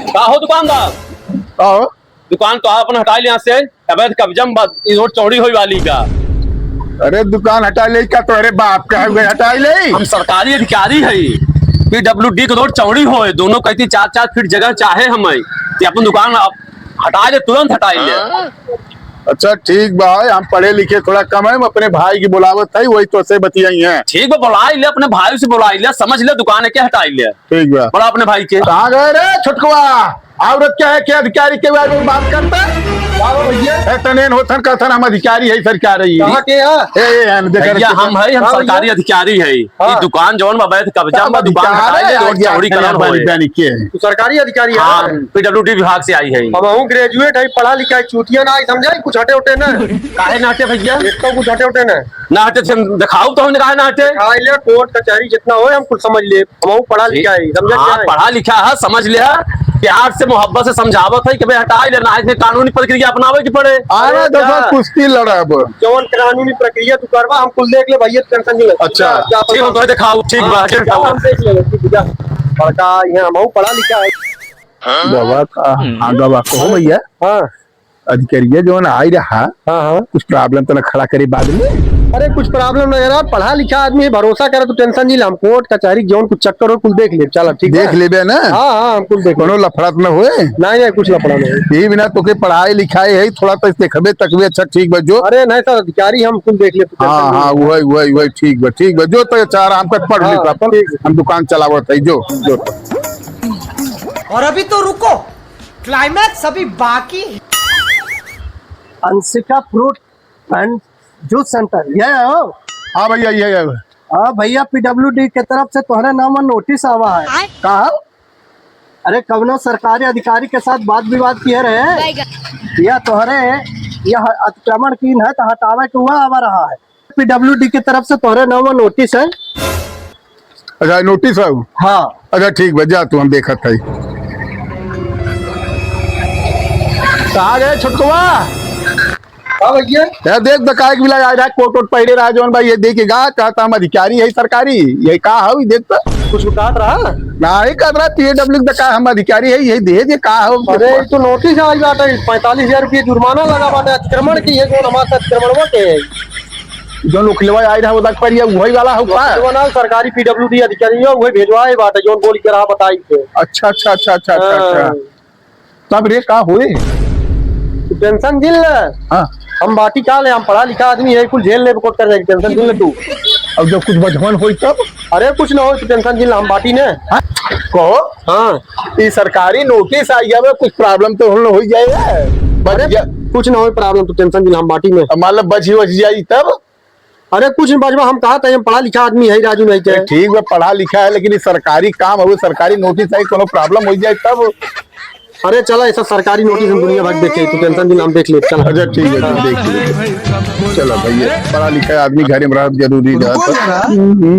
का हो दुकानदार? दुकान तो आप अपना हटा लिया से अवैध कब्जा रोड चौड़ी हुई वाली का। अरे दुकान हटा ले क्या तोरे बाप का है हटा ले। हम सरकारी अधिकारी है, PWD के रोड चौड़ी हो दोनों कहती 4-4 फीट जगह चाहे हमें अपन दुकान हटा ले, तुरंत हटा ले। अच्छा ठीक बा, हम पढ़े लिखे थोड़ा कम है, अपने भाई की बुलावत है वही तो से बतियाई है। ठीक बा, बुला ले अपने भाई से, बुला ले, समझ ले दुकान है क्या हटा ले। ठीक बा, बड़ा अपने भाई के। कहाँ गए रे छुटकुआ? औरत क्या है, क्या अधिकारी के बारे में बात करता है? होथन कथन हम अधिकारी है सरकारी। कहाँ के हम है, हम सरकारी अधिकारी है। ये दुकान जौन अवैध कब्जा में दुकान हटा ले, रोड चौड़ी करन होए। सरकारी अधिकारी है। हाँ, PWD विभाग से आई है। हम ग्रेजुएट है, पढ़ा लिखा है, चूतिया ना समझाई कुछ हटे उठे ना। काहे ना हटे भैया? एक तो कुछ हटे उठे ना हटे दिखाओ तो हमने, काहे ना हटे? कोर्ट कचहरी जितना हो हम कुछ समझ ले, हम पढ़ा लिखा है, समझा? पढ़ा लिखा है, समझ लिया, प्यार से मोहब्बत से समझावत है कि भाई हटा लेना है, कानूनी प्रक्रिया अपनावे की पड़े। कुश्ती लड़ब जौन कानूनी प्रक्रिया तू करवा, हम कुल देख ले भैया, टेंशन नहीं ले। अच्छा ठीक है, तो दिखाओ। ठीक बात है, हम देख ले। बड़का यहाँ हम पढ़ा लिखा है। गवा का हाँ गवा कहो भैया। हाँ अधिकारी जो ना आई रहा। हाँ कुछ प्रॉब्लम तो ना खड़ा करे बाद में। अरे कुछ प्रॉब्लम नहीं है, पढ़ा लिखा आदमी भरोसा करे तो टेंशन नहीं ले। हम कोर्ट कचहरी जौन कुछ चक्कर हो कुल देख ले। चलो ठीक देख ले ना। हाँ हाँ हम कुल देख कोनो लफड़ा न हुए। नहीं कुछ लफड़ा नहीं। यही बिना तो के पढ़ाई लिखाई है थोड़ा तो देखबे तकबे। अच्छा ठीक बा जो। अरे नहीं सर अधिकारी हम कुल देख ले। हाँ हाँ वही ठीक बा जो तो अच्छा आराम कर पढ़ ले, हम दुकान चलावत है जो। और अभी तो रुको, क्लाइमैक्स अभी बाकी। Anshika fruit and juice centre ये हो? हाँ भैया ये हाँ भैया, PWD के तरफ से तुम्हारे नाम में नोटिस आवा है। कहा? अरे कवनो सरकारी अधिकारी के साथ बात विवाद किए रहे या तोहरे यह अतिक्रमण की है तो हटावे के हुआ आवा रहा है। PWD की तरफ से तुम्हारे नाम में नोटिस है। अच्छा नोटिस है? हाँ अच्छा ठीक बा, जा तू हम देखत है। कहाँ गए छुटकुआ? हाँ भैया देख बकाए के मिला जा कोट वोट पहले रहा जौन भाई ये देखेगा कहता हम अधिकारी है सरकारी। यही कहा हो देख तो कुछ काट रहा नहीं कर रहा। PWD का हम अधिकारी है यही दे कहा हो। अरे तो नोटिस आई बात है, 45,000 रुपये जुर्माना लगा बात है अतिक्रमण की है। जो हमारे अतिक्रमण के जो लोग लेवा आई रहा वो पर ये वही वाला होगा। सरकारी PWD अधिकारी है वही भेजवाए बात है जो बोल के रहा बताई थे। अच्छा तब रे का हुए टेंशन दिल हम बाटी का ले, हम पढ़ा लिखा आदमी है, कुछ झेल ले कोट कर जाएगी। टेंशन दिल तू। अब जब कुछ बचपन हो तब? अरे कुछ ना हो तो टेंशन दिल, हम बाटी ने कहो। हाँ ये सरकारी नोटिस आई है, कुछ प्रॉब्लम तो हो जाएगा। कुछ ना हो प्रॉब्लम तो टेंशन दिल, हम बाटी में मतलब बच जाए तब। अरे कुछ नहीं बचवा, हम कहा था हम पढ़ा लिखा आदमी है राजू नहीं चाहिए। ठीक है पढ़ा लिखा है लेकिन सरकारी काम है, सरकारी नोटिस आई कोनो प्रॉब्लम हो जाए तब। अरे चला ऐसा सरकारी नोटिस हम दुनिया भर देखे, तो टेंशन दिन हम देख ले। चल अच्छा ठीक है देख ले। चलो भैया पढ़ा लिखा आदमी घर में रह जरूरी है।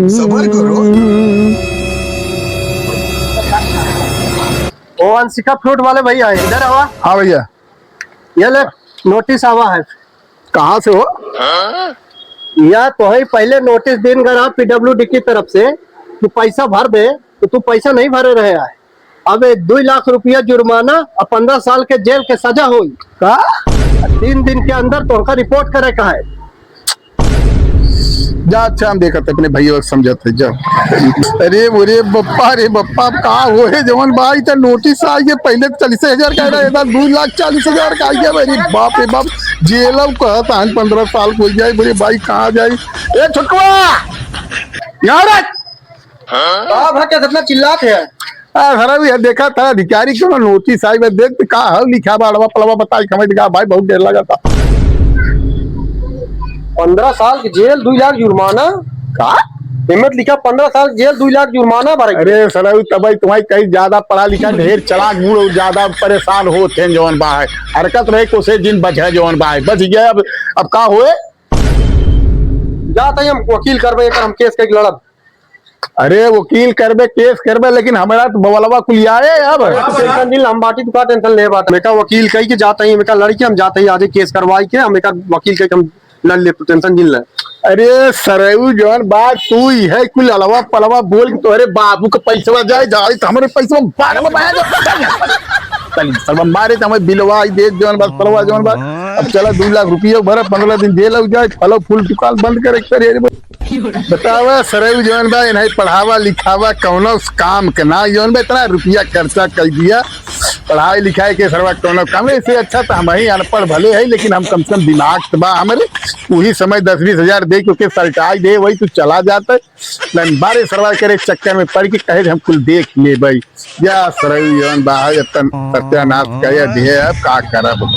सबर करो। ओ अंशिका फ्रूट वाले भैया इधर आवा। हाँ भैया ये ले नोटिस आवा है। कहाँ से हो? या तो है पहले नोटिस दिन गया PWD की तरफ से, तू पैसा भर दे तो तू पैसा नहीं भरे रहे है। अब 2 लाख रुपया जुर्माना और 15 साल के जेल के सजा हुई का। 3 दिन के अंदर तुमका रिपोर्ट करे का है। जा अच्छा हम देखा अपने भैया समझते है जा। अरे रे बप्पा कहा हो है जवान भाई तो नोटिस आई है पहले 40,000 का रहा 2,40,000 का आई है। मेरी बाप रे बाप जेल कहता 15 साल को जाए। बोले भाई कहाँ जाए? ए छुटकुआ यार कितना चिल्लाते हैं। खरा भी देखा था अधिकारी क्यों नोटिस आई देख कहा लिखा बाड़वा पलवा बताई कमेंट का भाई बहुत देर लगा था। 15 साल की जेल 2 लाख जुर्माना का हिम्मत लिखा। 15 साल जेल 2 लाख जुर्माना भरे। अरे सर तब तुम्हारी कहीं ज्यादा पढ़ा लिखा ढेर चलाक मूड ज्यादा परेशान होते हैं जवान बाय हरकत रहे कोसे दिन बच है जवान बाय बच गया। अब का हुए जाते हम वकील करबे हम केस के लड़ब। अरे वकील करबे केस करबे लेकिन हमारा तो बवलवा कुलिया है। अब टेंशन दिल हम बाटी तो का टेंशन ले बात। मेका वकील कही के जाते ही मेका लड़के हम जाते ही आज केस करवाई के हम वकील के हम लड़ ले। टेंशन दिल है। अरे सरयू जवन बात तू ही है कुल अलवा पलवा बोल के तोहरे बाबू का पैसा जाए जाए तो हमारे पैसा बाग में बाया चल सब मारे तो हमें बिलवा दे जवन बात पलवा जवन बात अब चला 2 लाख रुपया भरा 15 दिन जेल हो जाए फलो फूल दुकान बंद करे करे बतावा सरयू जवन बा नहीं पढ़ावा लिखावा कौनो काम के ना जवन बा इतना रुपया खर्चा कर दिया पढ़ाई लिखाई के सरवा कौनो काम है इससे अच्छा तो हम ही अनपढ़ भले है लेकिन हम कम से कम दिमाग तो बा हमारे वही समय 10-20 हजार दे क्योंकि सरकार दे वही तू चला जाता बारे सरवा करे चक्कर में पड़ के कहे हम कुल देख ले भाई या सरयू जवन बा सत्यानाश कह दिए अब का करब